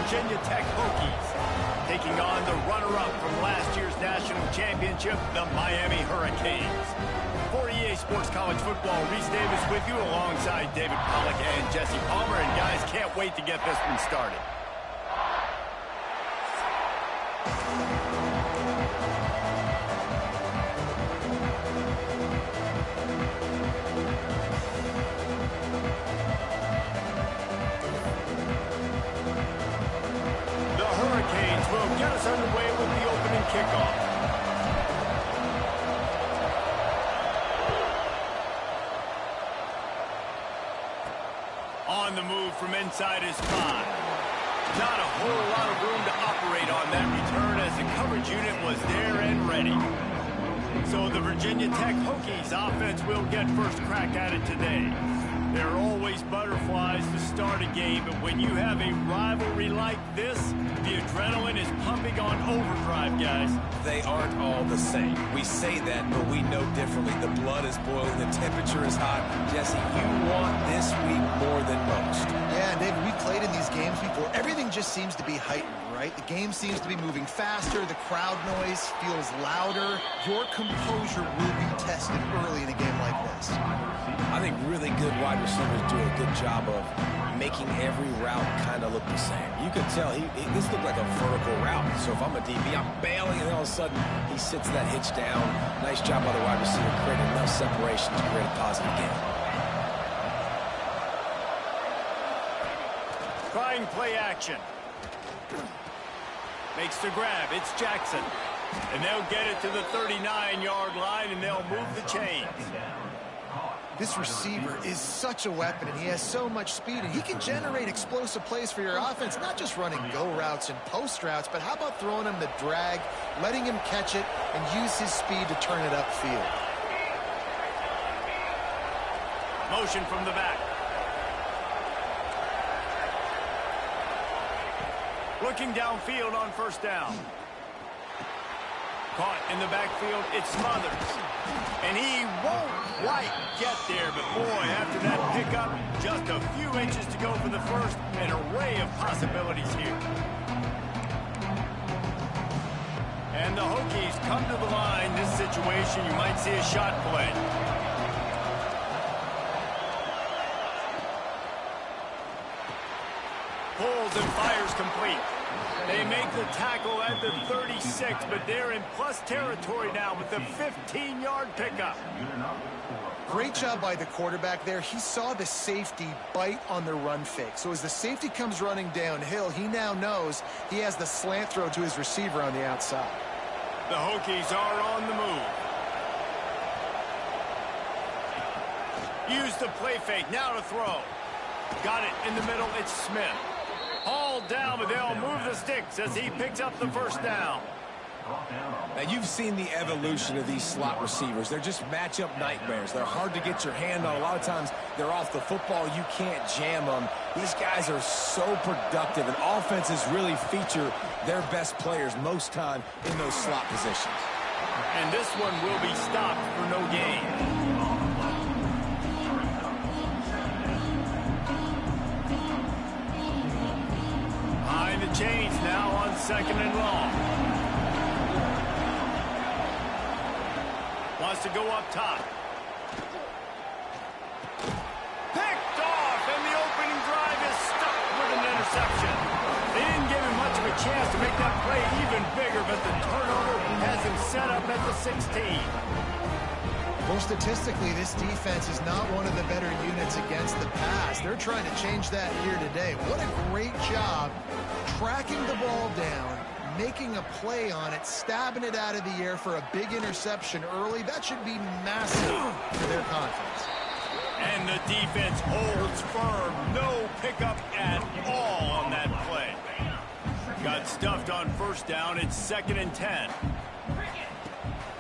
Virginia Tech Hokies, taking on the runner-up from last year's national championship, the Miami Hurricanes. For EA Sports College Football, Reese Davis with you alongside David Pollack and Jesse Palmer. And guys, can't wait to get this one started. The Hurricanes will get us underway with the opening kickoff. On the move from inside his 5. Not a whole lot of room to operate on that return as the coverage unit was there and ready. So the Virginia Tech Hokies offense will get first crack at it today. There are always butterflies to start a game, but when you have a rivalry like this, the adrenaline is pumping on overdrive, guys. They aren't all the same. We say that, but we know differently. The blood is boiling, the temperature is hot. Jesse, you want this week more than most. Yeah, David, we played in these games before. Everything just seems to be heightened, right? The game seems to be moving faster. The crowd noise feels louder. Your composure will be tested early in a game like this. I think really good wide receivers do a good job of making every route kind of look the same. You can tell this looked like a vertical route. So if I'm a DB, I'm bailing, and then all of a sudden he sits that hitch down. Nice job by the wide receiver, creating enough separation to create a positive game. Trying play action. Makes the grab. It's Jackson. And they'll get it to the 39-yard line, and they'll move the chains. This receiver is such a weapon, and he has so much speed, and he can generate explosive plays for your offense, not just running go routes and post routes, but how about throwing him the drag, letting him catch it, and use his speed to turn it upfield. Motion from the back. Looking downfield on first down. Caught in the backfield, it's Smothers. And he won't quite get there, but boy, after that pickup, just a few inches to go for the first. An array of possibilities here. And the Hokies come to the line. This situation, you might see a shot play. Pulls and fires complete. They make the tackle at the 36, but they're in plus territory now with the 15-yard pickup. Great job by the quarterback there. He saw the safety bite on the run fake. So as the safety comes running downhill, he now knows he has the slant throw to his receiver on the outside. The Hokies are on the move. Use the play fake. Now to throw. Got it in the middle. It's Smith. All down, but they'll move the sticks as he picks up the first down. Now, you've seen the evolution of these slot receivers. They're just matchup nightmares. They're hard to get your hand on. A lot of times, they're off the football. You can't jam them. These guys are so productive, and offenses really feature their best players most time in those slot positions. And this one will be stopped for no gain. Behind the chains now on second and long. Wants to go up top. Picked off, and the opening drive is stuck with an interception. They didn't give him much of a chance to make that play even bigger, but the turnover has him set up at the 16. Well, statistically, this defense is not one of the better units against the pass. They're trying to change that here today. What a great job tracking the ball down, making a play on it, stabbing it out of the air for a big interception early. That should be massive for their confidence. And the defense holds firm. No pickup at all on that play. Got stuffed on first down. It's 2nd and 10.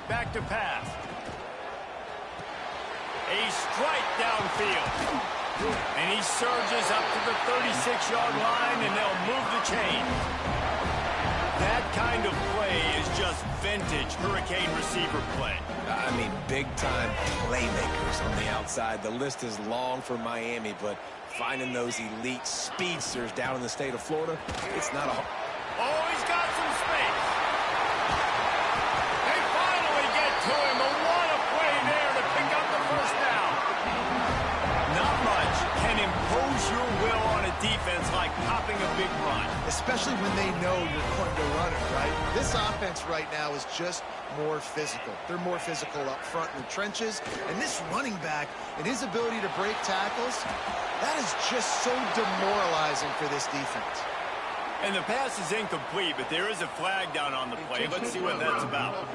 Back to pass. A strike downfield. And he surges up to the 36-yard line, and they'll move the chain. That kind of play is just vintage Hurricane receiver play. I mean, big-time playmakers on the outside. The list is long for Miami, but finding those elite speedsters down in the state of Florida. It's not a... Oh, he's got some space. They finally get to him. A what a play there to pick up the first down. Not much can impose your will on a defense like popping a big run. Especially when they know you're going to run it, right? This offense right now is just more physical. They're more physical up front in the trenches. And this running back and his ability to break tackles, that is just so demoralizing for this defense. And the pass is incomplete, but there is a flag down on the play. Let's see what that's about.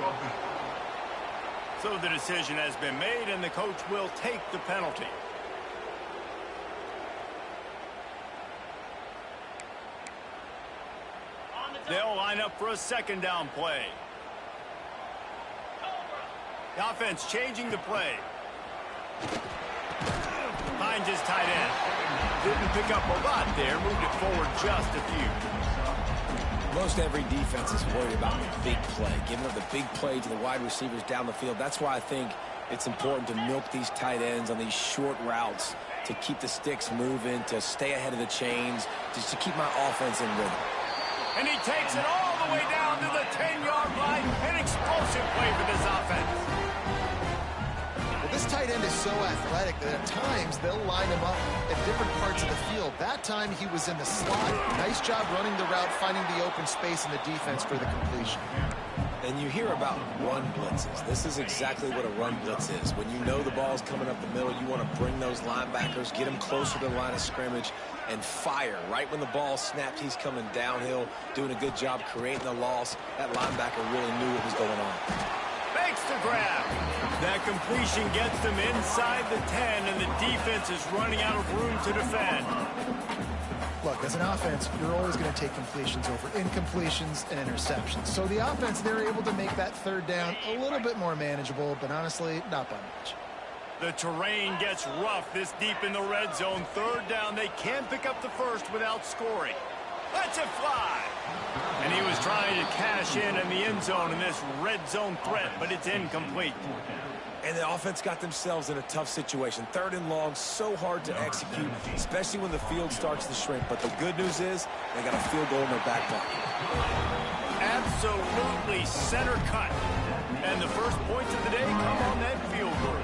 So the decision has been made, and the coach will take the penalty. They'll line up for a second down play. The offense changing the play. Finds his tight end. Didn't pick up a lot there. Moved it forward just a few. Most every defense is worried about the big play, giving up the big play to the wide receivers down the field. That's why I think it's important to milk these tight ends on these short routes to keep the sticks moving, to stay ahead of the chains, just to keep my offense in rhythm. And he takes it all the way down to the 10-yard line. An explosive play for this offense. Well, this tight end is so athletic that at times they'll line him up at different parts of the field. That time he was in the slot. Nice job running the route, finding the open space in the defense for the completion. And you hear about run blitzes. This is exactly what a run blitz is. When you know the ball's coming up the middle, you want to bring those linebackers, get them closer to the line of scrimmage, and fire. Right when the ball snapped, he's coming downhill, doing a good job creating the loss. That linebacker really knew what was going on. Makes the grab. That completion gets them inside the 10, and the defense is running out of room to defend. Look, as an offense, you're always going to take completions over incompletions and interceptions. So the offense, they're able to make that third down a little bit more manageable, but honestly, not by much. The terrain gets rough this deep in the red zone. Third down, they can't pick up the first without scoring. Lets it fly. And he was trying to cash in the end zone in this red zone threat, but it's incomplete. And the offense got themselves in a tough situation. Third and long, so hard to execute, especially when the field starts to shrink. But the good news is they got a field goal in their back pocket. Absolutely center cut. And the first points of the day come on that field goal.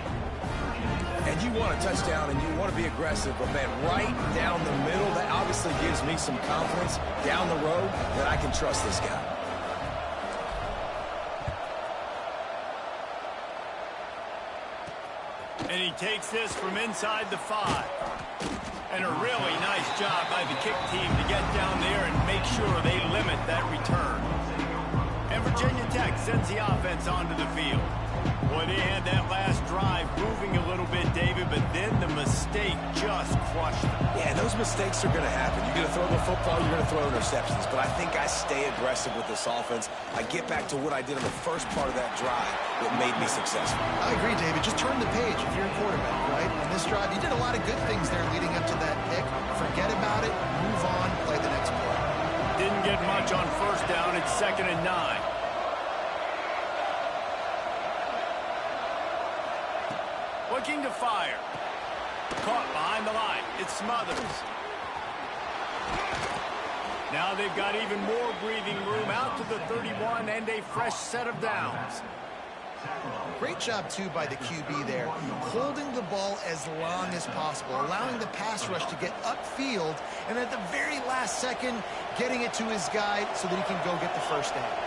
And you want a touchdown and you want to be aggressive, but man, right down the middle, that obviously gives me some confidence down the road that I can trust this guy. And he takes this from inside the 5. And a really nice job by the kick team to get down there and make sure they limit that return. And Virginia Tech sends the offense onto the field. Boy, they had that last drive moving a little bit, David, but then the mistake just crushed them. Yeah, those mistakes are going to happen. You're going to throw the football, you're going to throw interceptions. But I think I stay aggressive with this offense. I get back to what I did in the first part of that drive that made me successful. I agree, David. Just turn the page if you're a quarterback, right? On this drive, you did a lot of good things there leading up to that pick. Forget about it, move on, play the next play. Didn't get much on first down. It's 2nd and 9. Looking to fire. Caught behind the line. It's Smothers. Now they've got even more breathing room out to the 31 and a fresh set of downs. Great job, too, by the QB there, holding the ball as long as possible, allowing the pass rush to get upfield, and at the very last second, getting it to his guy so that he can go get the first down.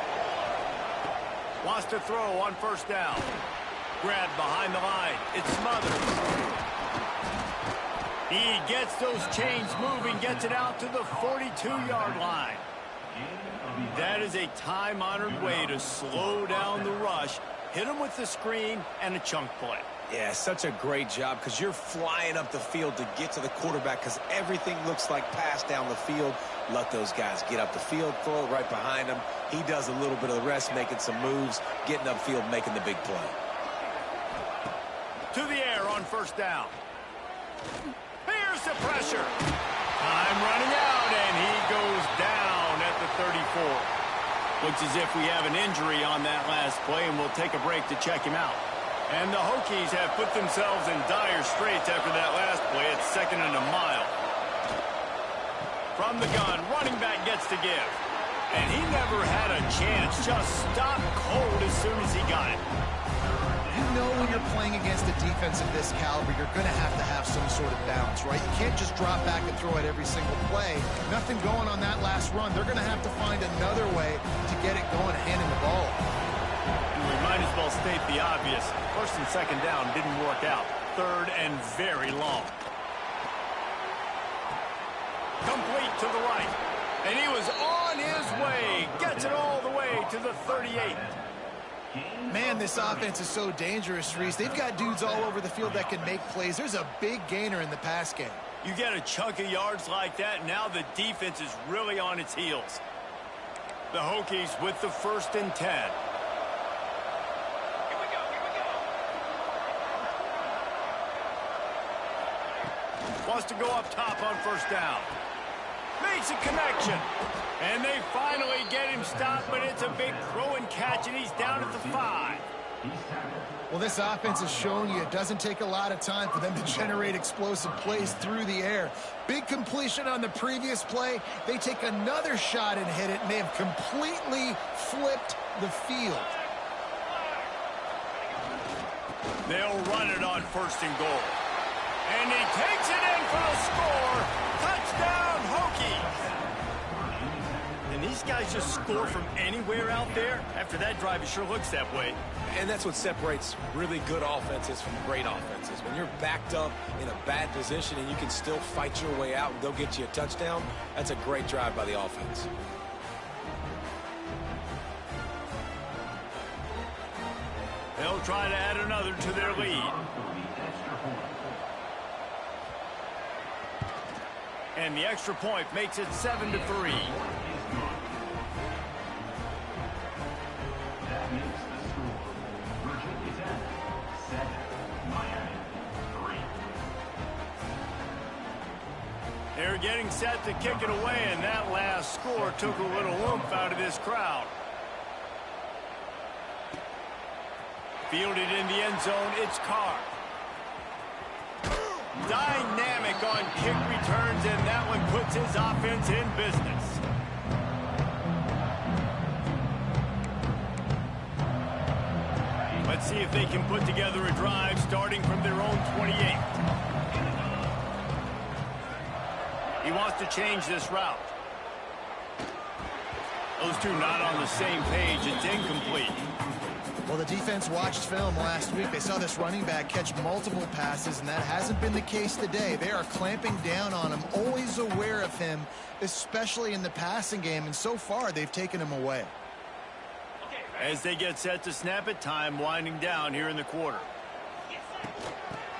Wants to throw on first down. Grabbed behind the line. It's Smothers. He gets those chains moving, gets it out to the 42-yard line. That is a time-honored way to slow down the rush, hit him with the screen, and a chunk play. Yeah, such a great job because you're flying up the field to get to the quarterback because everything looks like pass down the field. Let those guys get up the field, throw it right behind him. He does a little bit of the rest, making some moves, getting upfield, making the big play. To the air on first down. Here's the pressure. Time running out, and he goes down at the 34. Looks as if we have an injury on that last play, and we'll take a break to check him out. And the Hokies have put themselves in dire straits after that last play. It's 2nd and a mile. From the gun, running back gets to give. And he never had a chance. Just stopped cold as soon as he got it. You know when you're playing against a defense of this caliber, you're going to have some sort of balance, right? You can't just drop back and throw it every single play. Nothing going on that last run. They're going to have to find another way to get it going, handing the ball. We might as well state the obvious. First and second down didn't work out. Third and very long. Complete to the right. And he was on his way. Gets it all the way to the 38. Man, this offense is so dangerous, Reese. They've got dudes all over the field that can make plays. There's a big gainer in the pass game. You get a chunk of yards like that, now the defense is really on its heels. The Hokies with the 1st and 10. Wants to go up top on 1st down. Makes a connection. And they finally get him stopped, but it's a big throw and catch, and he's down at the 5. Well, this offense has shown you it doesn't take a lot of time for them to generate explosive plays through the air. Big completion on the previous play. They take another shot and hit it, and they have completely flipped the field. They'll run it on 1st and goal. And he takes it in for a score. Touchdown, Hokies. And these guys just score from anywhere out there. After that drive, it sure looks that way. And that's what separates really good offenses from great offenses. When you're backed up in a bad position and you can still fight your way out and go get you a touchdown, that's a great drive by the offense. They'll try to add another to their lead. And the extra point makes it 7-3. They're getting set to kick it away, and that last score took a little oomph out of this crowd. Fielded in the end zone, it's Carr. Dynamic on kick returns, and that one puts his offense in business. Let's see if they can put together a drive starting from their own 28. He wants to change this route. Those two not on the same page. It's incomplete. Well, the defense watched film last week. They saw this running back catch multiple passes, and that hasn't been the case today. They are clamping down on him, always aware of him, especially in the passing game, and so far they've taken him away. As they get set to snap it, time winding down here in the quarter.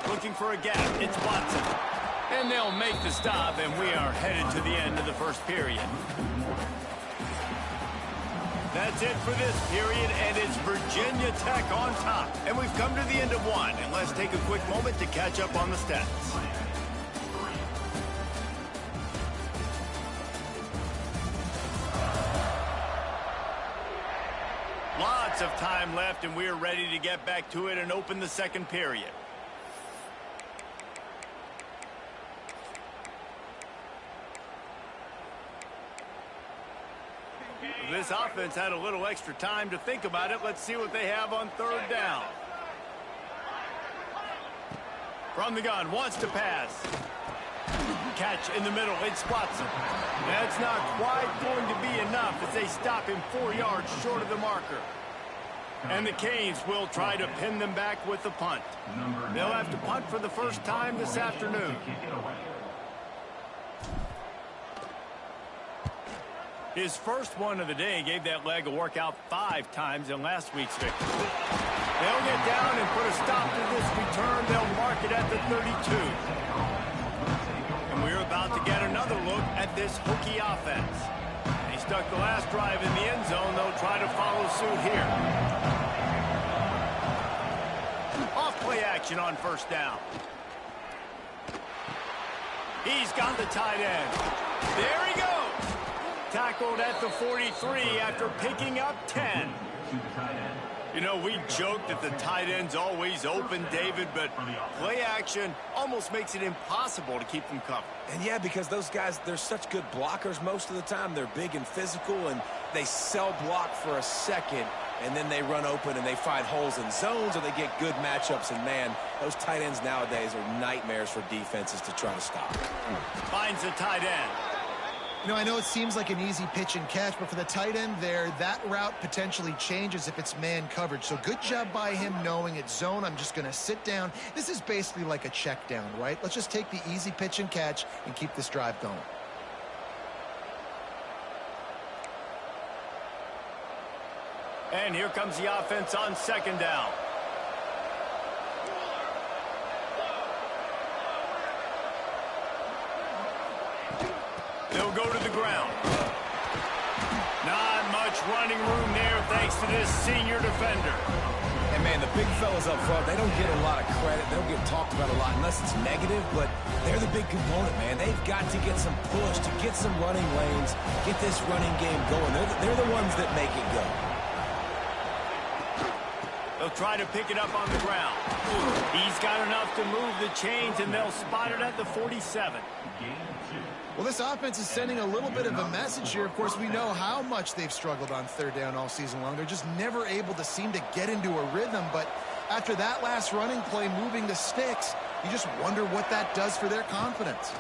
Looking for a gap, it's Watson. And they'll make the stop, and we are headed to the end of the first period. That's it for this period, and it's Virginia Tech on top. And we've come to the end of one, and let's take a quick moment to catch up on the stats. Lots of time left, and we're ready to get back to it and open the second period. This offense had a little extra time to think about it. Let's see what they have on 3rd down. From the gun, wants to pass. Catch in the middle, it's Watson. That's not quite going to be enough as they stop him 4 yards short of the marker. And the Canes will try to pin them back with the punt. They'll have to punt for the first time this afternoon. His first one of the day gave that leg a workout 5 times in last week's victory. They'll get down and put a stop to this return. They'll mark it at the 32. And we're about to get another look at this Hokie offense. They stuck the last drive in the end zone. They'll try to follow suit here. Off play action on 1st down. He's got the tight end. There he goes. Tackled at the 43 after picking up 10. You know, we joke that the tight end's always open, David, but play action almost makes it impossible to keep them covered. And yeah, because those guys, they're such good blockers most of the time. They're big and physical, and they cell block for a second, and then they run open and they find holes in zones, or they get good matchups. And man, those tight ends nowadays are nightmares for defenses to try to stop. Finds the tight end. You know, I know it seems like an easy pitch and catch, but for the tight end there, that route potentially changes if it's man coverage. So good job by him knowing it's zone. I'm just going to sit down. This is basically like a check down, right? Let's just take the easy pitch and catch and keep this drive going. And here comes the offense on second down. They'll go to the ground. Not much running room there thanks to this senior defender. And man, the big fellas up front, they don't get a lot of credit. They don't get talked about a lot unless it's negative, but they're the big component, man. They've got to get some push, to get some running lanes, get this running game going. They're the ones that make it go. They'll try to pick it up on the ground. He's got enough to move the chains, and they'll spot it at the 47. Well, this offense is sending a little bit of a message here. Of course, we know how much they've struggled on third down all season long. They're just never able to seem to get into a rhythm. But after that last running play, moving the sticks, you just wonder what that does for their confidence.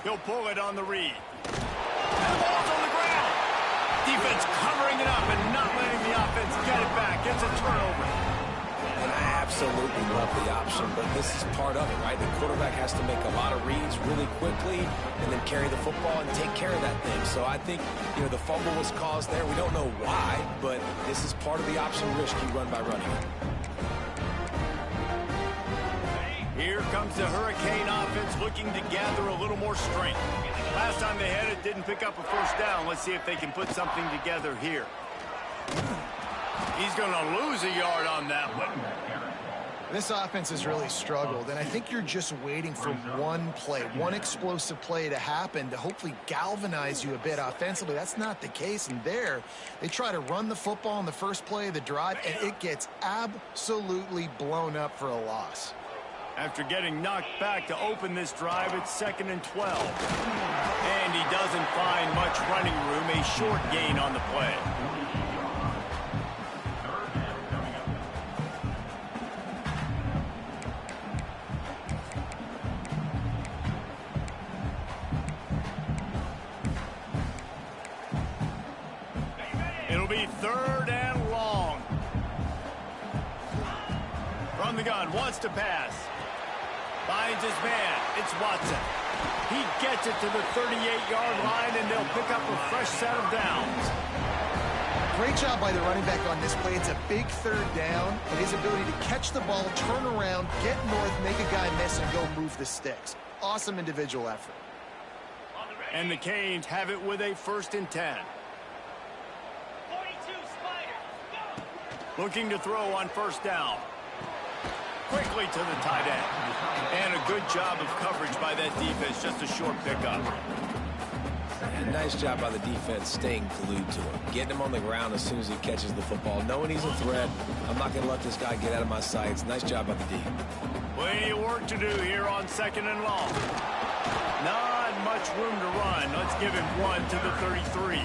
He'll pull it on the read. And the ball's on the ground. Defense covering it up and not letting the offense get it back. It's a turnover. And I absolutely love the option, but this is part of it, right? The quarterback has to make a lot of reads really quickly and then carry the football and take care of that thing. So I think, you know, the fumble was caused there. We don't know why, but this is part of the option risk you run by running it. Here comes the Hurricane offense looking to gather a little more strength. Last time they had it, didn't pick up a first down. Let's see if they can put something together here. He's going to lose a yard on that one. This offense has really struggled, and I think you're just waiting for one play, one explosive play to happen to hopefully galvanize you a bit offensively. That's not the case, and there they try to run the football in the first play of the drive, and it gets absolutely blown up for a loss. After getting knocked back to open this drive, it's 2nd and 12. And he doesn't find much running room, a short gain on the play. It'll be 3rd and long. From the gun, wants to pass. Finds his man. It's Watson. He gets it to the 38-yard line, and they'll pick up a fresh set of downs. Great job by the running back on this play. It's a big 3rd down, and his ability to catch the ball, turn around, get north, make a guy miss, and go move the sticks. Awesome individual effort. And the Canes have it with a 1st and 10. Looking to throw on 1st down. Quickly to the tight end. And a good job of coverage by that defense. Just a short pickup. And nice job by the defense staying glued to him. Getting him on the ground as soon as he catches the football. Knowing he's a threat. I'm not going to let this guy get out of my sights. Nice job by the D. Plenty of work to do here on 2nd and long. Not much room to run. Let's give him one to the 33.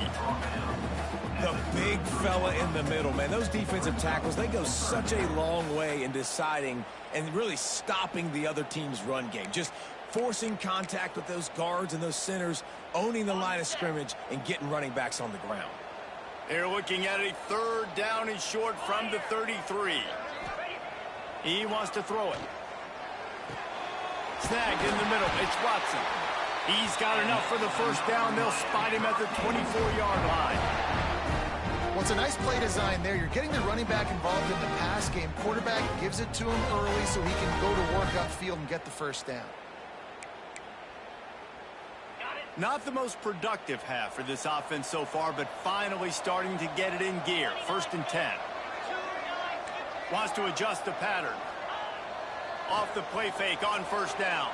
The big fella in the middle, man. Those defensive tackles, they go such a long way in deciding and really stopping the other team's run game. Just forcing contact with those guards and those centers, owning the line of scrimmage, and getting running backs on the ground. They're looking at a 3rd down and short from the 33. He wants to throw it. Snagged in the middle. It's Watson. He's got enough for the 1st down. They'll spot him at the 24-yard line. Well, it's a nice play design there. You're getting the running back involved in the pass game. Quarterback gives it to him early so he can go to work upfield and get the 1st down. Not the most productive half for this offense so far, but finally starting to get it in gear. 1st and 10. Wants to adjust the pattern. Off the play fake on 1st down.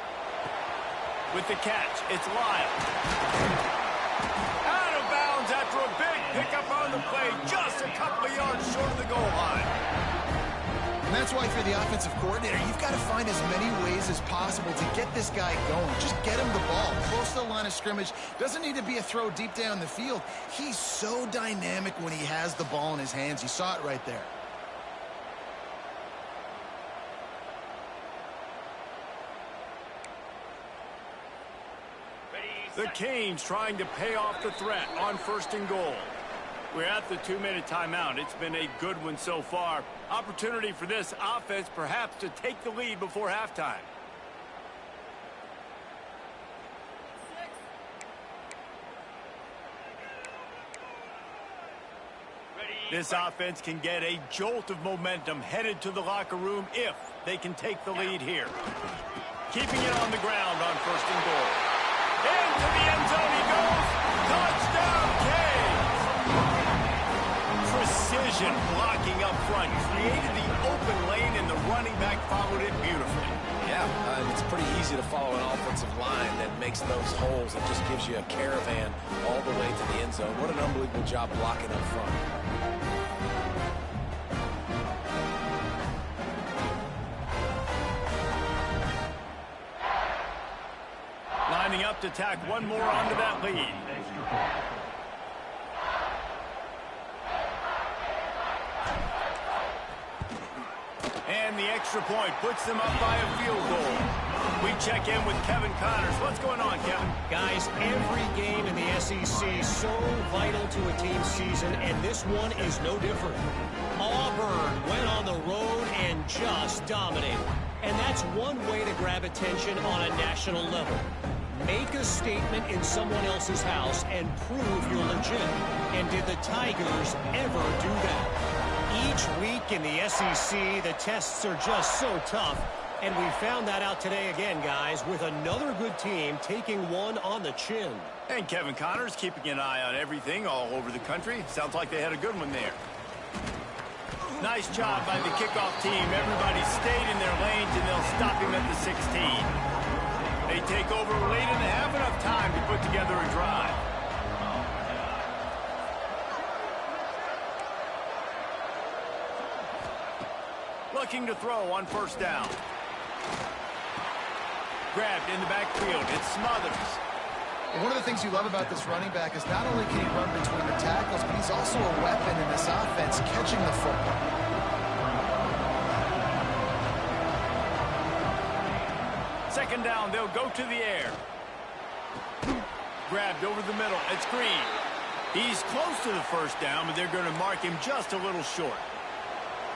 With the catch, it's Lyle. Out of bounds after a big pickup on the play, just a couple of yards short of the goal line. And that's why, if you're the offensive coordinator, you've got to find as many ways as possible to get this guy going. Just get him the ball close to the line of scrimmage. Doesn't need to be a throw deep down the field. He's so dynamic when he has the ball in his hands. You saw it right there. The Canes trying to pay off the threat on 1st and goal. We're at the 2-minute timeout. It's been a good one so far. Opportunity for this offense perhaps to take the lead before halftime. This offense can get a jolt of momentum headed to the locker room if they can take the lead here. Keeping it on the ground on 1st and goal. Into the end zone he goes. Touchdown, Canes! Precision blocking up front. Created the open lane, and the running back followed it beautifully. Yeah, it's pretty easy to follow an offensive line that makes those holes and just gives you a caravan all the way to the end zone. What an unbelievable job blocking up front. Lining up to tack one more onto that lead. And the extra point puts them up by a field goal. We check in with Kevin Connors. What's going on, Kevin? Guys, every game in the SEC is so vital to a team's season, and this one is no different. Auburn went on the road and just dominated. And that's one way to grab attention on a national level. Make a statement in someone else's house and prove you're legit. And did the Tigers ever do that? Each week in the SEC, the tests are just so tough. And we found that out today again, guys, with another good team taking one on the chin. And Kevin Connors keeping an eye on everything all over the country. Sounds like they had a good one there. Nice job by the kickoff team. Everybody stayed in their lanes, and they'll stop him at the 16. They take over late and have enough time to put together a drive. Looking to throw on 1st down. Grabbed in the backfield. It's Smothers. One of the things you love about this running back is not only can he run between the tackles, but he's also a weapon in this offense catching the football. Second down, they'll go to the air. Grabbed over the middle. It's Green. He's close to the 1st down, but they're going to mark him just a little short.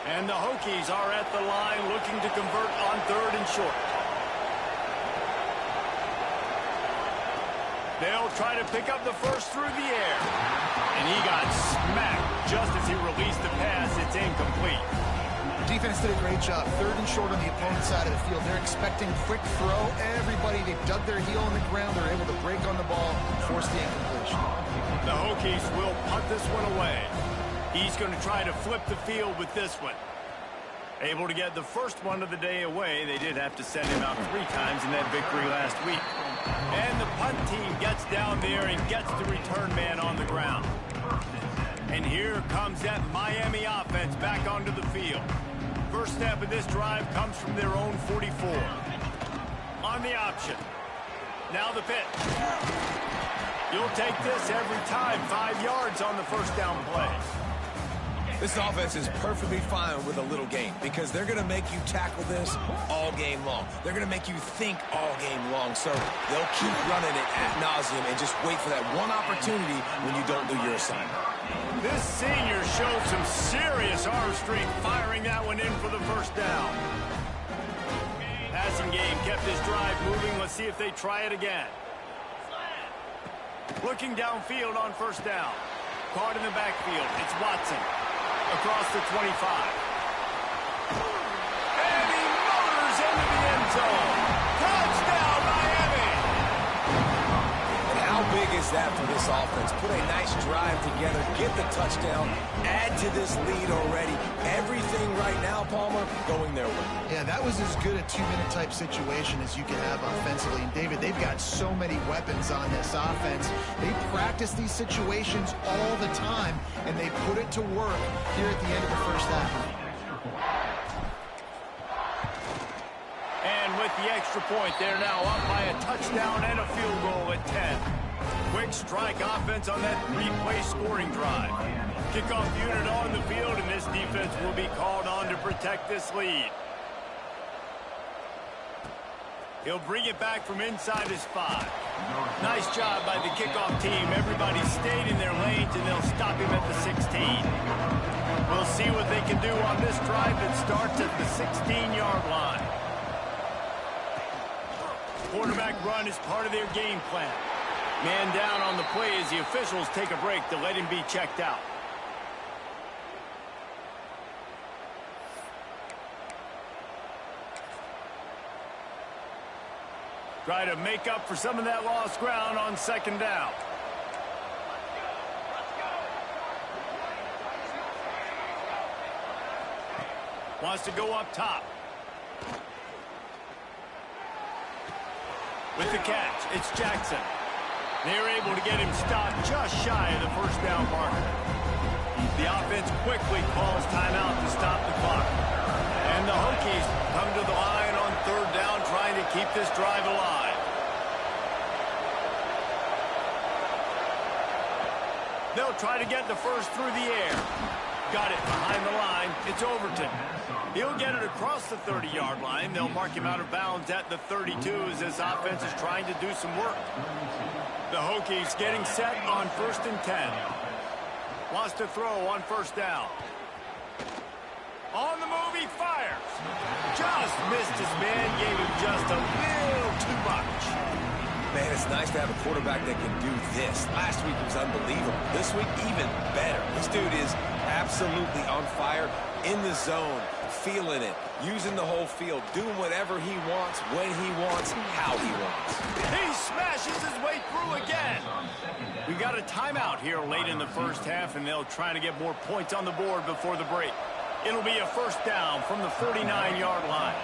And the Hokies are at the line looking to convert on 3rd and short. They'll try to pick up the first through the air. And he got smacked just as he released the pass. It's incomplete. Defense did a great job. 3rd and short on the opponent's side of the field. They're expecting quick throw. Everybody, they dug their heel in the ground. They're able to break on the ball, force the incompletion. The Hokies will punt this one away. He's going to try to flip the field with this one. Able to get the first one of the day away. They did have to send him out 3 times in that victory last week. And the punt team gets down there and gets the return man on the ground. And here comes that Miami offense back onto the field. First step of this drive comes from their own 44. On the option. Now the pitch. You'll take this every time. 5 yards on the 1st down play. This offense is perfectly fine with a little game because they're going to make you tackle this all game long. They're going to make you think all game long. So they'll keep running it ad nauseum and just wait for that one opportunity when you don't do your assignment. This senior showed some serious arm strength firing that one in for the 1st down. Passing game kept this drive moving. Let's see if they try it again. Looking downfield on 1st down. Caught in the backfield. It's Watson. Across the 25. And he motors into the end zone. Touchdown, Miami! And how big is is that for this offense? Put a nice drive together, get the touchdown, add to this lead already. Everything right now, Palmer, going their way. Yeah, that was as good a two-minute type situation as you can have offensively. And, David, they've got so many weapons on this offense. They practice these situations all the time, and they put it to work here at the end of the first half. And with the extra point, they're now up by a touchdown and a field goal at 10. Quick strike offense on that three-play scoring drive. Kickoff unit on the field, and this defense will be called on to protect this lead. He'll bring it back from inside his 5. Nice job by the kickoff team. Everybody stayed in their lanes, and they'll stop him at the 16. We'll see what they can do on this drive that starts at the 16-yard line. Quarterback run is part of their game plan. Man down on the play as the officials take a break to let him be checked out. Try to make up for some of that lost ground on second down. Wants to go up top. With the catch, it's Jackson. They're able to get him stopped just shy of the first down marker. The offense quickly calls timeout to stop the clock. And the Hokies come to the line on third down, trying to keep this drive alive. They'll try to get the first through the air. Got it behind the line. It's Overton. He'll get it across the 30-yard line. They'll mark him out of bounds at the 32 as this offense is trying to do some work. The Hokies getting set on 1st and 10. Wants to throw on first down. On the move, he fires. Just missed his man, gave him just a little too much. Man, it's nice to have a quarterback that can do this. Last week was unbelievable. This week, even better. This dude is absolutely on fire, in the zone, feeling it, using the whole field, doing whatever he wants, when he wants, how he wants. He smashes his way through again. We got a timeout here late in the first half, and they'll try to get more points on the board before the break. It'll be a first down from the 49-yard line.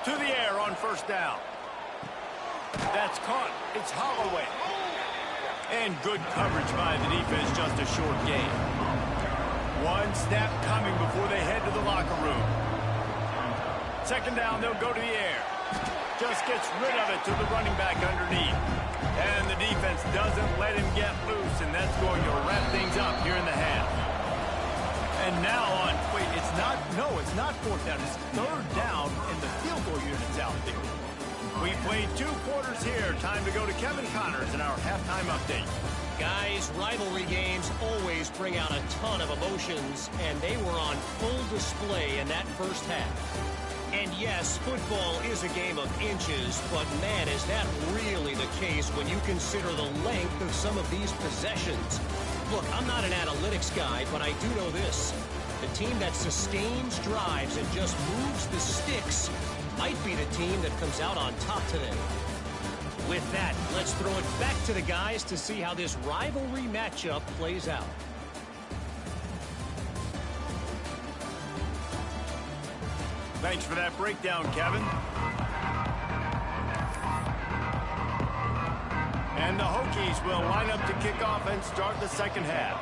To the air on first down. That's caught. It's Holloway. And good coverage by the defense, just a short gain. One snap coming before they head to the locker room. Second down, they'll go to the air. Just gets rid of it to the running back underneath. And the defense doesn't let him get loose, and that's going to wrap things up here in the half. And now on, wait, it's not fourth down. It's third down, and the field goal unit's out there. We played 2 quarters here. Time to go to Kevin Connors in our halftime update. Guys, rivalry games always bring out a ton of emotions, and they were on full display in that first half. And yes, football is a game of inches, but man, is that really the case when you consider the length of some of these possessions. Look, I'm not an analytics guy, but I do know this. The team that sustains drives and just moves the sticks might be the team that comes out on top today. With that, let's throw it back to the guys to see how this rivalry matchup plays out. Thanks for that breakdown, Kevin. And the Hokies will line up to kick off and start the second half.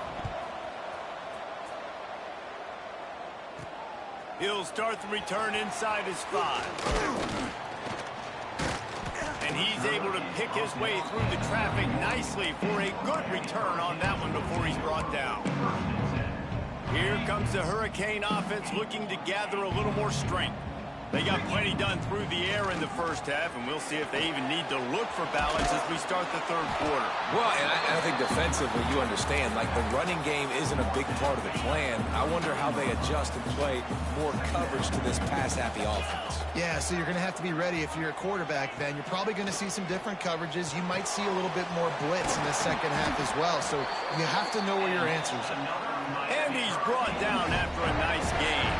He'll start the return inside his 5. And he's able to pick his way through the traffic nicely for a good return on that one before he's brought down. Here comes the Hurricane offense looking to gather a little more strength. They got plenty done through the air in the first half, and we'll see if they even need to look for balance as we start the third quarter. Well, and I think defensively, you understand, like the running game isn't a big part of the plan. I wonder how they adjust and play more coverage to this pass-happy offense. Yeah, so you're going to have to be ready if you're a quarterback then. You're probably going to see some different coverages. You might see a little bit more blitz in the second half as well, so you have to know where your answers are. And he's brought down after a nice game.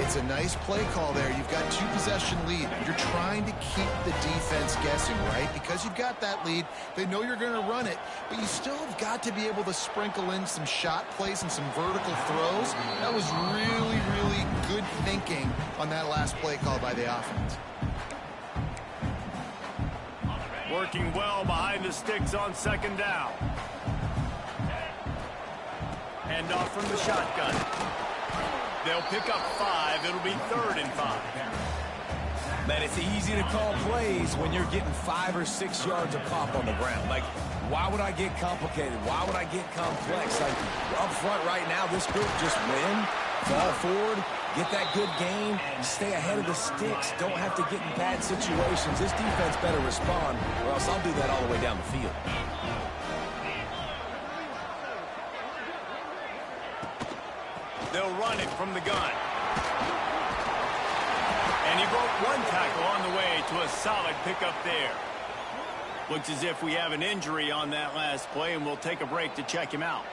It's a nice play call there. You've got 2-possession lead. You're trying to keep the defense guessing, right? Because you've got that lead, they know you're going to run it, but you still have got to be able to sprinkle in some shot plays and some vertical throws. That was really, really good thinking on that last play call by the offense. Working well behind the sticks on second down. Hand off from the shotgun. They'll pick up 5. It'll be 3rd and 5. Man, it's easy to call plays when you're getting 5 or 6 yards of pop on the ground. Like, why would I get complicated? Why would I get complex? Like, up front right now, this group just win, fall forward, get that good game, stay ahead of the sticks, don't have to get in bad situations. This defense better respond, or else I'll do that all the way down the field. They'll run it from the gun. And he broke 1 tackle on the way to a solid pickup there. Looks as if we have an injury on that last play, and we'll take a break to check him out.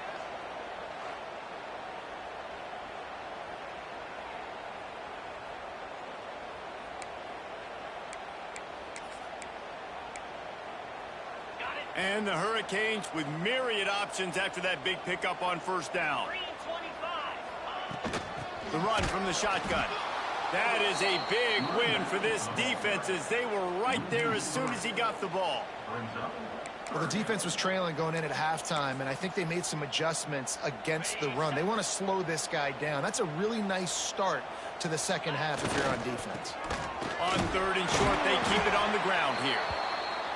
And the Hurricanes with myriad options after that big pickup on first down. The run from the shotgun. That is a big win for this defense as they were right there as soon as he got the ball. Well, the defense was trailing going in at halftime, and I think they made some adjustments against the run. They want to slow this guy down. That's a really nice start to the second half if you're on defense. On 3rd and short, they keep it on the ground here.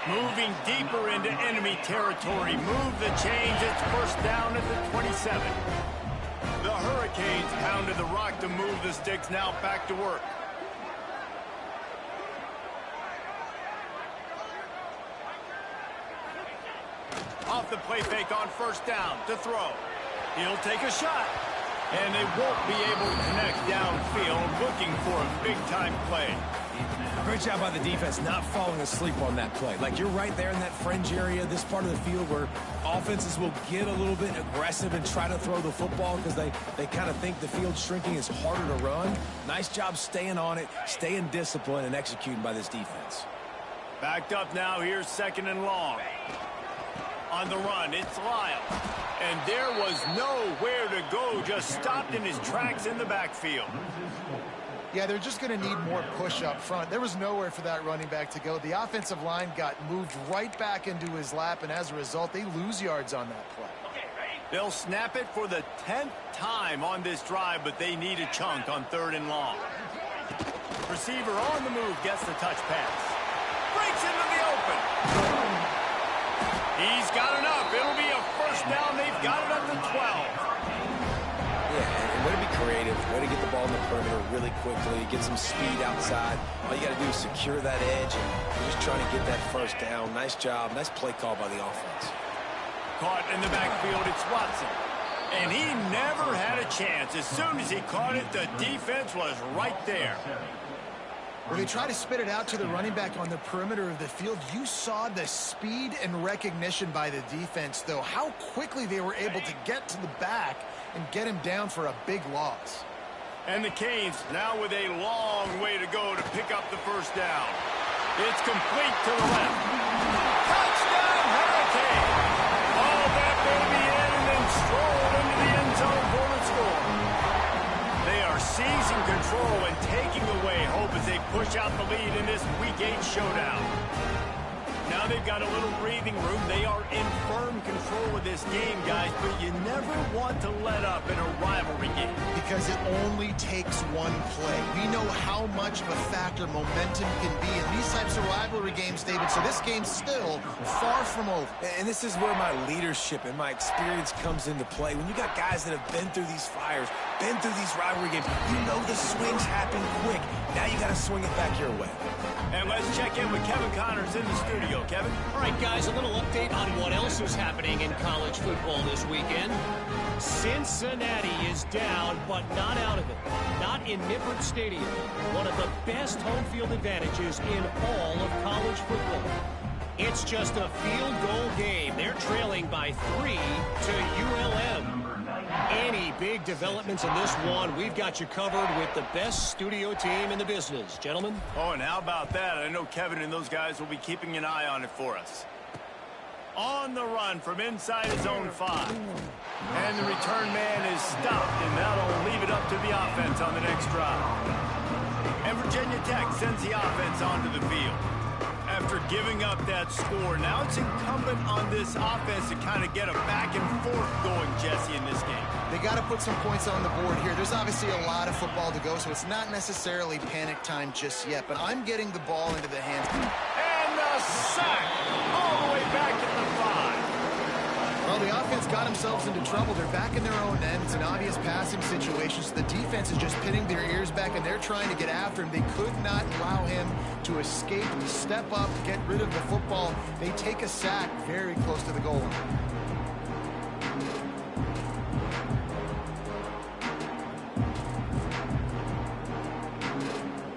Moving deeper into enemy territory. Move the chains. It's first down at the 27. The Hurricanes pounded the rock to move the sticks. Now back to work. Off the play fake on first down to throw. He'll take a shot. And they won't be able to connect downfield, looking for a big-time play. Great job by the defense not falling asleep on that play. Like, you're right there in that fringe area, this part of the field where offenses will get a little bit aggressive and try to throw the football because they kind of think the field shrinking is harder to run. Nice job staying on it, staying disciplined, and executing by this defense. Backed up now. Here's 2nd and long. On the run, it's Lyle. And there was nowhere to go, just stopped in his tracks in the backfield. Yeah, they're just going to need more push up front. There was nowhere for that running back to go. The offensive line got moved right back into his lap, and as a result, they lose yards on that play. They'll snap it for the 10th time on this drive, but they need a chunk on 3rd and long. Receiver on the move gets the touch pass. Breaks into the open. He's got enough. It'll be a first down. They've got it at the 12. Yeah, and way to be creative, way to get the ball in the perimeter really quickly, get some speed outside. All you got to do is secure that edge, and you're just trying to get that first down. Nice job, nice play call by the offense. Caught in the backfield, it's Watson. And he never had a chance. As soon as he caught it, the defense was right there. When they try to spit it out to the running back on the perimeter of the field, you saw the speed and recognition by the defense, though, how quickly they were able to get to the back and get him down for a big loss. And the Canes now with a long way to go to pick up the first down. It's complete to the left. Touchdown, Hurricane! All that baby in and then stroll into the end zone for the score. They are seizing control and taking away hope as they push out the lead in this Week 8 showdown. Now they've got a little breathing room. They are in firm control of this game, guys, but you never want to let up in a rivalry game. Because it only takes one play. We know how much of a factor momentum can be in these types of rivalry games, David, so this game's still far from over. And this is where my leadership and my experience comes into play. When you got guys that have been through these fires, been through these rivalry games, you know the swings happen quick. Now you got to swing it back your way. And let's check in with Kevin Connors in the studio. Kevin? All right, guys, a little update on what else is happening in college football this weekend. Cincinnati is down, but not out of it. Not in Nippert Stadium, one of the best home field advantages in all of college football. It's just a field goal game. They're trailing by 3 to ULM. Any big developments in this one. We've got you covered with the best studio team in the business. Gentlemen? Oh, and how about that? I know Kevin and those guys will be keeping an eye on it for us. On the run from inside his own 5. And the return man is stopped, and that'll leave it up to the offense on the next drive. And Virginia Tech sends the offense onto the field. After giving up that score, now it's incumbent on this offense to kind of get a back and forth going, Jesse, in this game. They got to put some points on the board here. There's obviously a lot of football to go, so it's not necessarily panic time just yet, but I'm getting the ball into the hands. And the sack all the way back at the 5. Well, the offense got themselves into trouble. They're back in their own end. It's an obvious passing situation, so the defense is just pinning their ears back, and they're trying to get after him. They could not allow him to escape, to step up, get rid of the football. They take a sack very close to the goal line.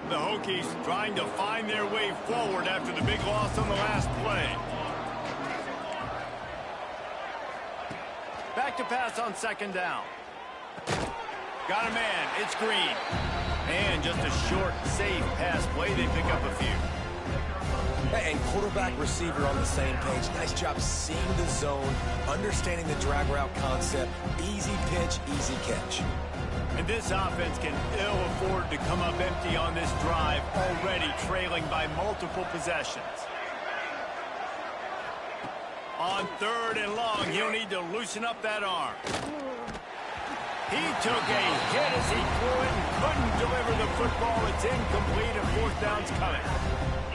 The Hokies trying to find their way forward after the big loss on the last play. Back to pass on second down. Got a man. It's Green. And just a short, safe pass play. They pick up a few. And quarterback receiver on the same page. Nice job seeing the zone, understanding the drag route concept. Easy pitch, easy catch. And this offense can ill afford to come up empty on this drive, already trailing by multiple possessions. On 3rd and long, he'll need to loosen up that arm. He took a hit as he threw it and couldn't deliver the football. It's incomplete and 4th down's coming.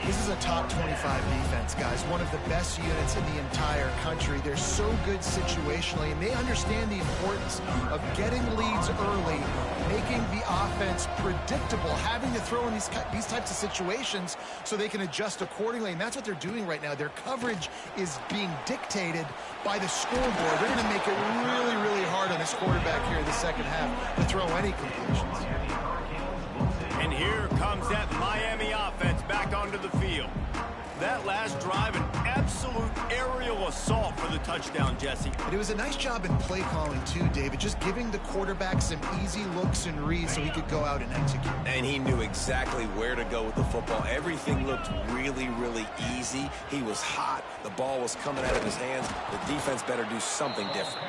This is a top 25 defense, guys. One of the best units in the entire country. They're so good situationally, and they understand the importance of getting leads early, making the offense predictable, having to throw in these types of situations so they can adjust accordingly, and that's what they're doing right now. Their coverage is being dictated by the scoreboard. They're going to make it really, really hard on this quarterback here in the second half to throw any completions. And here comes that Miami offense back onto the field. That last drive, an absolute aerial assault for the touchdown, Jesse. And it was a nice job in play calling, too, David, just giving the quarterback some easy looks and reads so he could go out and execute. And he knew exactly where to go with the football. Everything looked really, really easy. He was hot. The ball was coming out of his hands. The defense better do something different.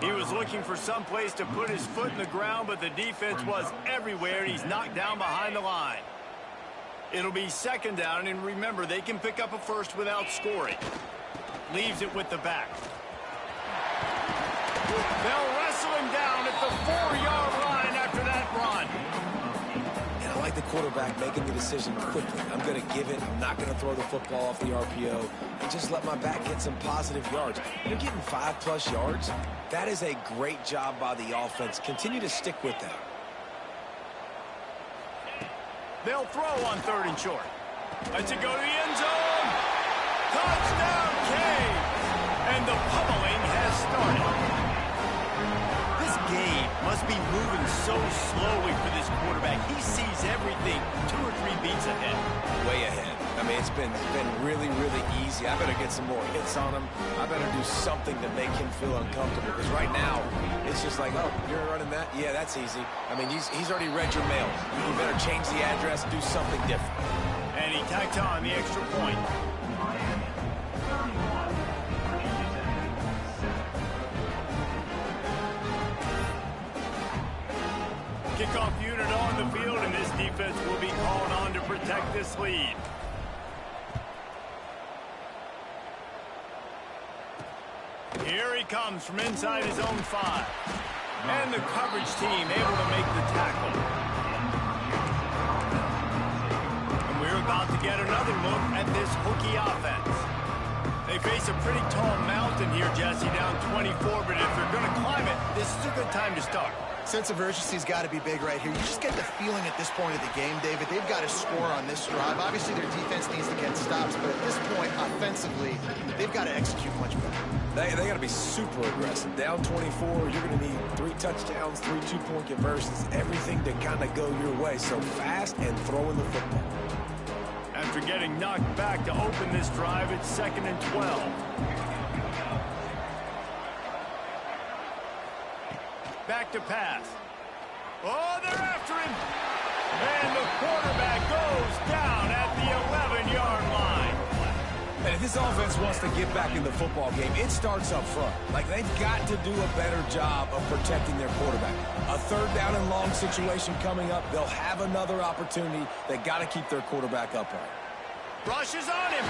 He was looking for some place to put his foot in the ground, but the defense was everywhere, and he's knocked down behind the line. It'll be 2nd down, and remember, they can pick up a first without scoring. Leaves it with the back. They'll wrestle him down at the 4-yard line after that run. And I like the quarterback making the decision quickly. I'm going to give it. I'm not going to throw the football off the RPO and just let my back get some positive yards. You're getting 5+ yards. That is a great job by the offense. Continue to stick with that. They'll throw on 3rd and short. Let's it go to the end zone. Touchdown, Cade. And the pummeling has started. This game must be moving so slowly for this quarterback. He sees everything 2 or 3 beats ahead. Way ahead. I mean, it's been really, really easy. I better get some more hits on him. I better do something to make him feel uncomfortable. Because right now, it's just like, oh, you're running that? Yeah, that's easy. I mean, he's already read your mail. You better change the address, do something different. And he tacked on the extra point. Kickoff unit on the field, and this defense will be called on to protect this lead. Here he comes from inside his own 5. And the coverage team able to make the tackle. And we're about to get another look at this Hokie offense. They face a pretty tall mountain here, Jesse, down 24, but if they're going to climb it, this is a good time to start. Sense of urgency's got to be big right here. You just get the feeling at this point of the game, David, they've got to score on this drive. Obviously, their defense needs to get stops, but at this point, offensively, they've got to execute much better. They got to be super aggressive. Down 24, you're going to need 3 touchdowns, 3 2-point conversions, everything to kind of go your way. So fast and throwing the football. After getting knocked back to open this drive, it's 2nd and 12. Back to pass. Oh, they're after him. And the quarterback goes down at the 11-yard line. And if this offense wants to get back in the football game, it starts up front. Like, they've got to do a better job of protecting their quarterback. A third down and long situation coming up. They'll have another opportunity. They got to keep their quarterback upright. Rushes on him.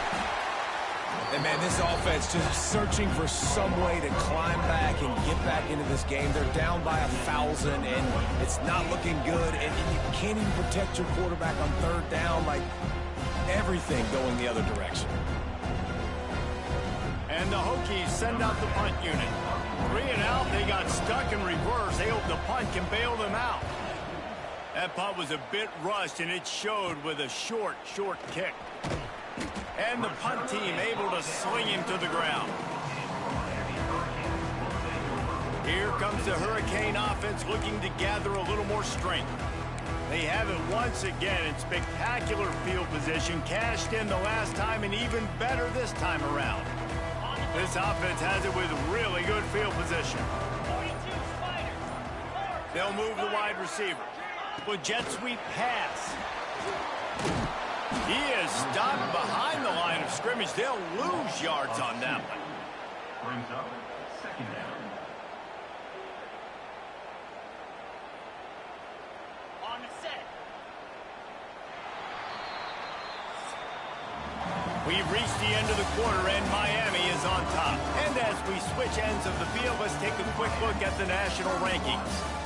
And, man, this offense just searching for some way to climb back and get back into this game. They're down by 1,000, and it's not looking good. And you can't even protect your quarterback on third down. Like, everything going the other direction. And the Hokies send out the punt unit. 3 and out, they got stuck in reverse. They hope the punt can bail them out. That punt was a bit rushed, and it showed with a short kick. And the punt team able to sling him to the ground. Here comes the Hurricane offense looking to gather a little more strength. They have it once again in spectacular field position, cashed in the last time, and even better this time around. This offense has it with really good field position. They'll move the wide receiver. With jet sweep pass. He is stopped behind the line of scrimmage. They'll lose yards on that one. Brings up second down. On the set. We've reached the end of the quarter, and Miami is on top. And as we switch ends of the field, let's take a quick look at the national rankings.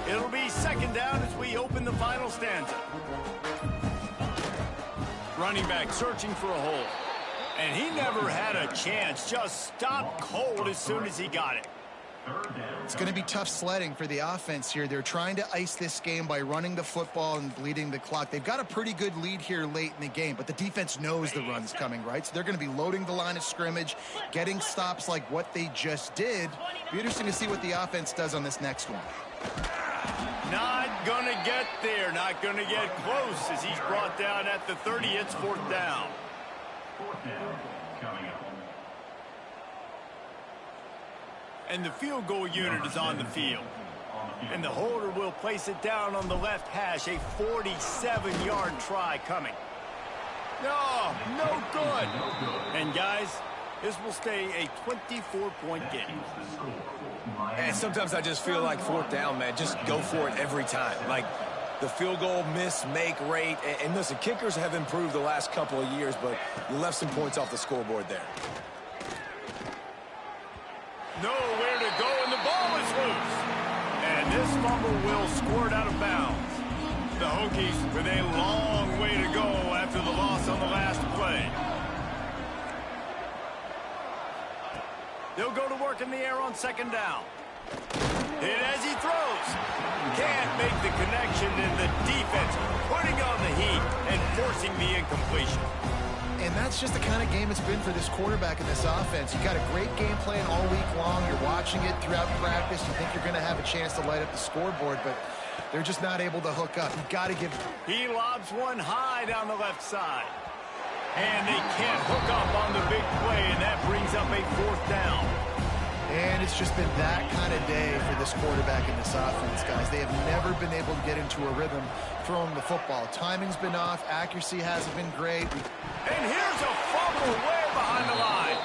It'll be second down as we open the final stanza. Running back searching for a hole. And he never had a chance. Just stopped cold as soon as he got it. It's going to be tough sledding for the offense here. They're trying to ice this game by running the football and bleeding the clock. They've got a pretty good lead here late in the game, but the defense knows the run's coming, right? So they're going to be loading the line of scrimmage, getting stops like what they just did. Be interesting to see what the offense does on this next one. Not going to get there. Not going to get close as he's brought down at the 30. It's fourth down. Fourth down coming up. And the field goal unit is on the field. And the holder will place it down on the left hash. A 47-yard try coming. No good. And guys, this will stay a 24-point game. And sometimes I just feel like fourth down, man, just go for it every time. Like the field goal miss-make rate. And listen, kickers have improved the last couple of years, but you left some points off the scoreboard there. Nowhere to go, and the ball is loose. And this fumble will squirt out of bounds. The Hokies with a long way to go after the loss on the last play. They'll go to work in the air on second down. Hit as he throws. Can't make the connection, and the defense putting on the heat and forcing the incompletion. And that's just the kind of game it's been for this quarterback and this offense. You got a great game plan all week long. You're watching it throughout practice. You think you're going to have a chance to light up the scoreboard, but they're just not able to hook up. You got to give. He lobs one high down the left side. And they can't hook up on the big play, and that brings up a fourth down. And it's just been that kind of day for this quarterback and this offense, guys. They have never been able to get into a rhythm throwing the football. Timing's been off. Accuracy hasn't been great. And here's a fumble way behind the line.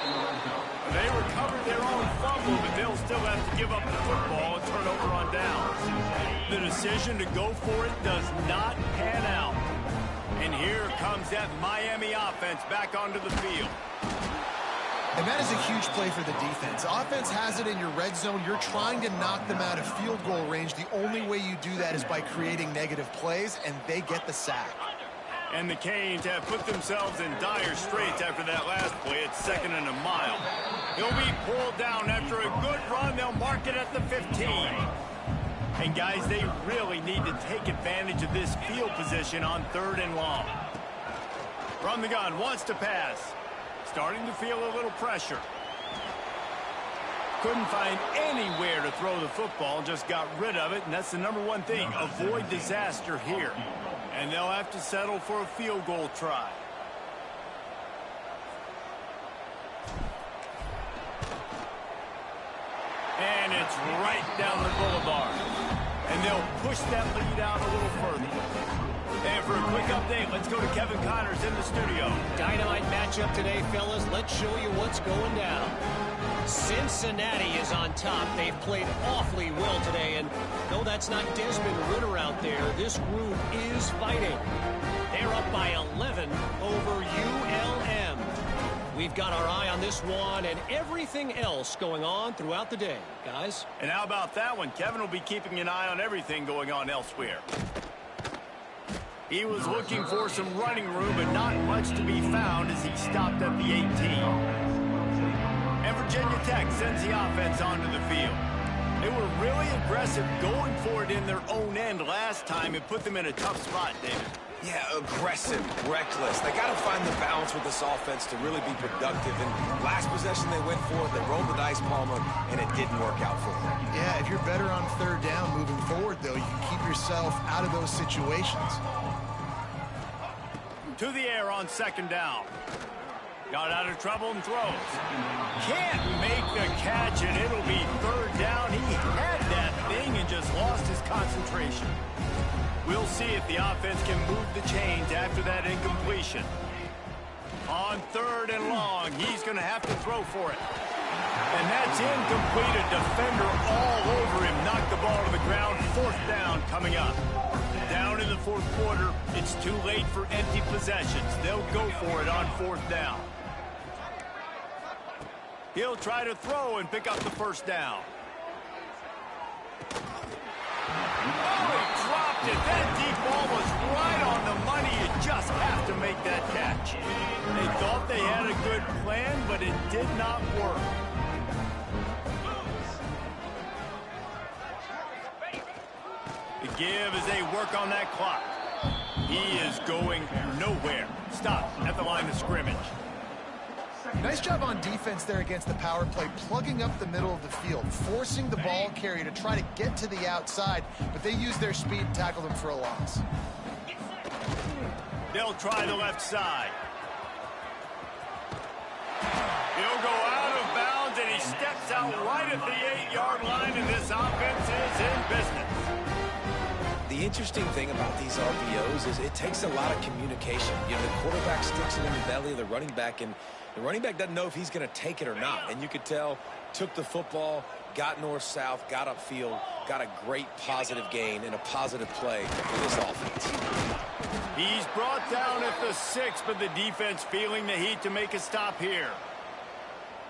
They recovered their own fumble, but they'll still have to give up the football and turn over on downs. The decision to go for it does not pan out. And here comes that Miami offense back onto the field. And that is a huge play for the defense. Offense has it in your red zone. You're trying to knock them out of field goal range. The only way you do that is by creating negative plays, and they get the sack. And the Canes have put themselves in dire straits after that last play. It's second and a mile. He'll be pulled down after a good run. They'll mark it at the 15. And, guys, they really need to take advantage of this field position on third and long. From the gun, wants to pass. Starting to feel a little pressure. Couldn't find anywhere to throw the football, just got rid of it, and that's the #1 thing. Avoid disaster here. And they'll have to settle for a field goal try. And it's right down the boulevard. And they'll push that lead out a little further. And for a quick update, let's go to Kevin Connors in the studio. Dynamite matchup today, fellas. Let's show you what's going down. Cincinnati is on top. They've played awfully well today, and though that's not Desmond Ridder out there, this group is fighting. They're up by 11 over ULM. We've got our eye on this one and everything else going on throughout the day, guys. And how about that one? Kevin will be keeping an eye on everything going on elsewhere. He was looking for some running room, but not much to be found as he stopped at the 18. And Virginia Tech sends the offense onto the field. They were really aggressive going for it in their own end last time. It put them in a tough spot, David. Yeah, aggressive, reckless. They got to find the balance with this offense to really be productive. And last possession they went for it, they rolled the dice, Palmer, and it didn't work out for them. Yeah, if you're better on 3rd down moving forward, though, you can keep yourself out of those situations. To the air on 2nd down. Got out of trouble and throws. Can't make the catch, and it'll be 3rd down. He had that thing and just lost his concentration. We'll see if the offense can move the chains after that incompletion. On 3rd and long, he's going to have to throw for it. And that's incomplete. A defender all over him. Knocked the ball to the ground. 4th down coming up. Down in the 4th quarter, it's too late for empty possessions. They'll go for it on 4th down. He'll try to throw and pick up the 1st down. Oh, he dropped it. That deep ball was right on the money. You just have to make that catch. They thought they had a good plan, but it did not work. The give as they work on that clock. He is going nowhere. Stop at the line of scrimmage. Nice job on defense there against the power play, plugging up the middle of the field, forcing the ball carrier to try to get to the outside, but they used their speed and tackled him for a loss. They'll try the left side. He'll go out of bounds, and he steps out right at the 8-yard line, and this offense is in business. The interesting thing about these RPOs is it takes a lot of communication. You know, the quarterback sticks it in the belly of the running back, and the running back doesn't know if he's going to take it or not. And you could tell, took the football, got north-south, got upfield, got a great positive gain and a positive play for this offense. He's brought down at the 6, but the defense feeling the heat to make a stop here.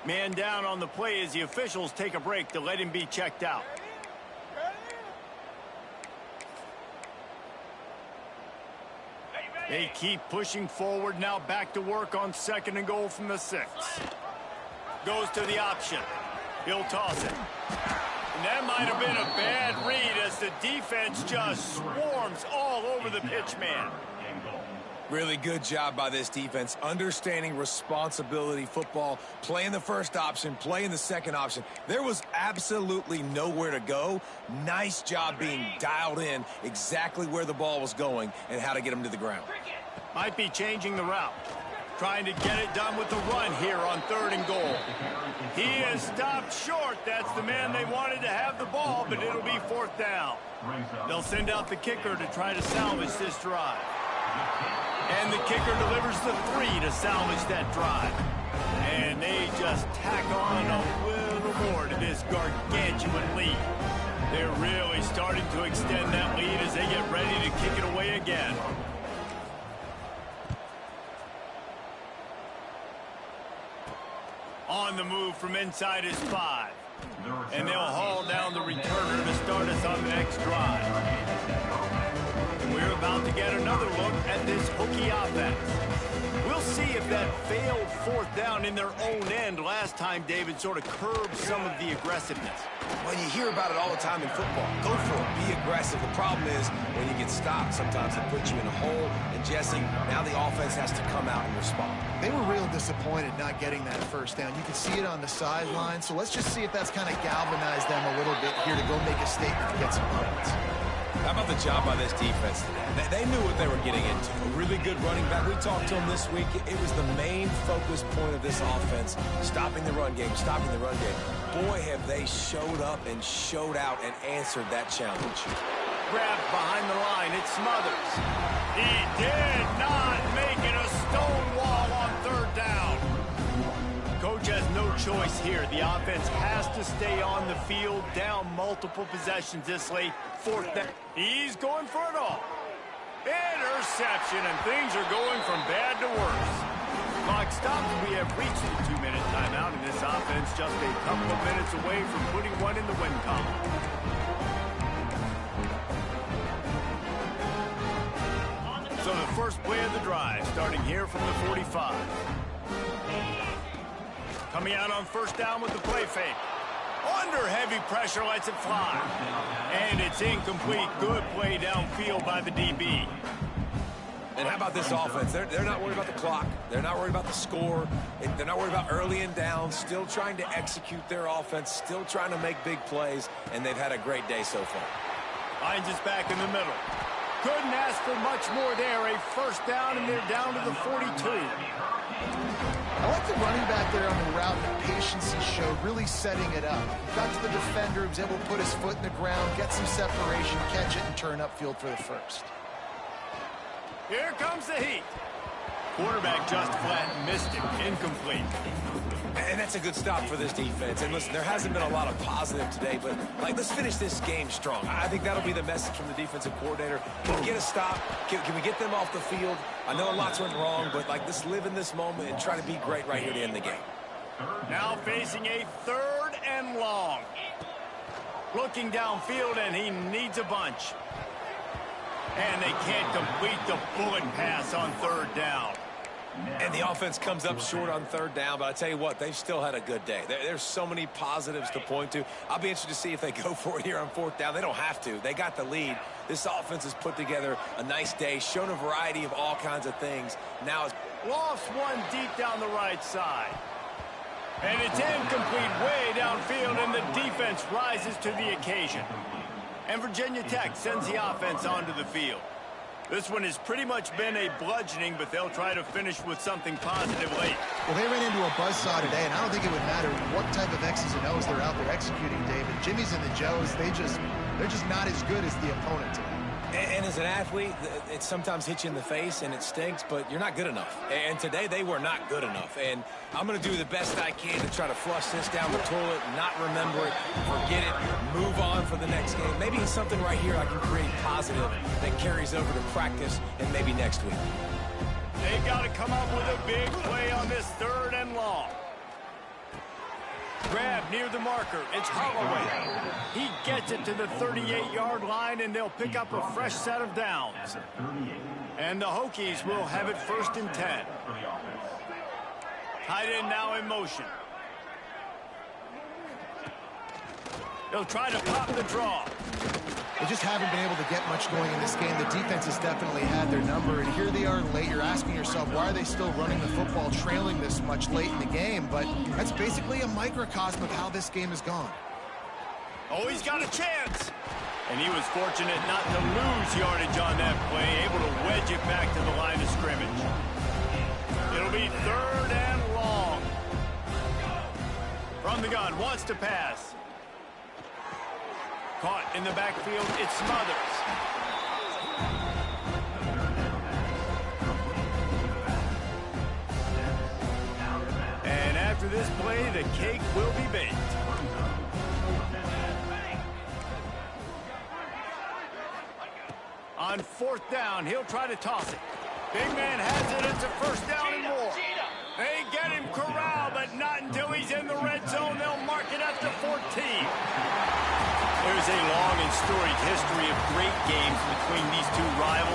Man down on the play as the officials take a break to let him be checked out. They keep pushing forward, now back to work on 2nd and goal from the 6. Goes to the option. He'll toss it. And that might have been a bad read as the defense just swarms all over the pitch man. Really good job by this defense, understanding responsibility football, playing the 1st option, playing the 2nd option. There was absolutely nowhere to go. Nice job being dialed in exactly where the ball was going and how to get him to the ground. Might be changing the route. Trying to get it done with the run here on 3rd and goal. He is stopped short. That's the man they wanted to have the ball, but it'll be 4th down. They'll send out the kicker to try to salvage this drive. And the kicker delivers the 3 to salvage that drive. And they just tack on a little more to this gargantuan lead. They're really starting to extend that lead as they get ready to kick it away again. On the move from inside his 5. And they'll haul down the returner to start us on the next drive. And we're about to get another look at this Hokie offense. We'll We'll see if that failed fourth down in their own end last time, David, sort of curbed some of the aggressiveness. Well, you hear about it all the time in football. Go for it. Be aggressive. The problem is when you get stopped, sometimes it puts you in a hole. And, Jesse, now the offense has to come out and respond. They were real disappointed not getting that first down. You can see it on the sideline. So let's just see if that's kind of galvanized them a little bit here to go make a statement to get some points. How about the job by this defense today? They knew what they were getting into. A really good running back. We talked to him this week. It was the main focus point of this offense, stopping the run game, stopping the run game. Boy, have they showed up and showed out and answered that challenge. Grabbed behind the line. It's Smothers. He did not make it a stone wall on third down. Coach has no choice here. The offense has to stay on the field, down multiple possessions this late. Fourth down. He's going for it all. Interception, and things are going from bad to worse. Clock stops. We have reached the 2-minute timeout, and this offense just a couple of minutes away from putting one in the win column. So the first play of the drive, starting here from the 45. Coming out on first down with the play fake. Under heavy pressure, lets it fly. And it's incomplete. Good play downfield by the DB. And how about this offense? They're not worried about the clock. They're not worried about the score. They're not worried about early and down. Still trying to execute their offense. Still trying to make big plays. And they've had a great day so far. Hines is back in the middle. Couldn't ask for much more there. A first down, and they're down to the 42. I like the running back there on the route, the patience he showed, really setting it up. Got to the defender, he was able to put his foot in the ground, get some separation, catch it, and turn upfield for the first. Here comes the heat. Quarterback just flat missed it. Incomplete. And that's a good stop for this defense. And listen, there hasn't been a lot of positive today, but let's finish this game strong. I think that'll be the message from the defensive coordinator. Can we get a stop? Can we get them off the field? I know lots went wrong, but let's live in this moment and try to be great right here to end the game. Now facing a third and long. Looking downfield, and he needs a bunch. And they can't complete the bullet pass on third down. And the offense comes up short on third down, but I tell you what, they've still had a good day. There's so many positives to point to. I'll be interested to see if they go for it here on fourth down. They don't have to. They got the lead. This offense has put together a nice day, shown a variety of all kinds of things. Now it's lost one deep down the right side. And it's incomplete way downfield, and the defense rises to the occasion. And Virginia Tech sends the offense onto the field. This one has pretty much been a bludgeoning, but they'll try to finish with something positive late. Well, they ran into a buzzsaw today, and I don't think it would matter what type of X's and O's they're out there executing, David. Jimmy's and the Joes, they're just not as good as the opponent today. And as an athlete, it sometimes hits you in the face and it stinks, but you're not good enough. And today they were not good enough. And I'm going to do the best I can to try to flush this down the toilet, not remember it, forget it, move on for the next game. Maybe it's something right here I can create positive that carries over to practice and maybe next week. They got to come up with a big play on this third and long. Grab near the marker. It's Holloway. He gets it to the 38-yard line, and they'll pick up a fresh set of downs. And the Hokies will have it first and 10. Tight end now in motion. They'll try to pop the draw. They just haven't been able to get much going in this game. The defense has definitely had their number, and here they are late. You're asking yourself, why are they still running the football, trailing this much late in the game? But that's basically a microcosm of how this game has gone. Oh, he's got a chance. And he was fortunate not to lose yardage on that play, able to wedge it back to the line of scrimmage. It'll be third and long. From the gun, wants to pass. Caught in the backfield, it's Smothers. And after this play, the cake will be baked. On fourth down, he'll try to toss it. Big man has it, it's a first down and more. They get him corralled, but not until he's in the red zone. They'll mark it at the 14. There's a long and storied history of great games between these two rivals.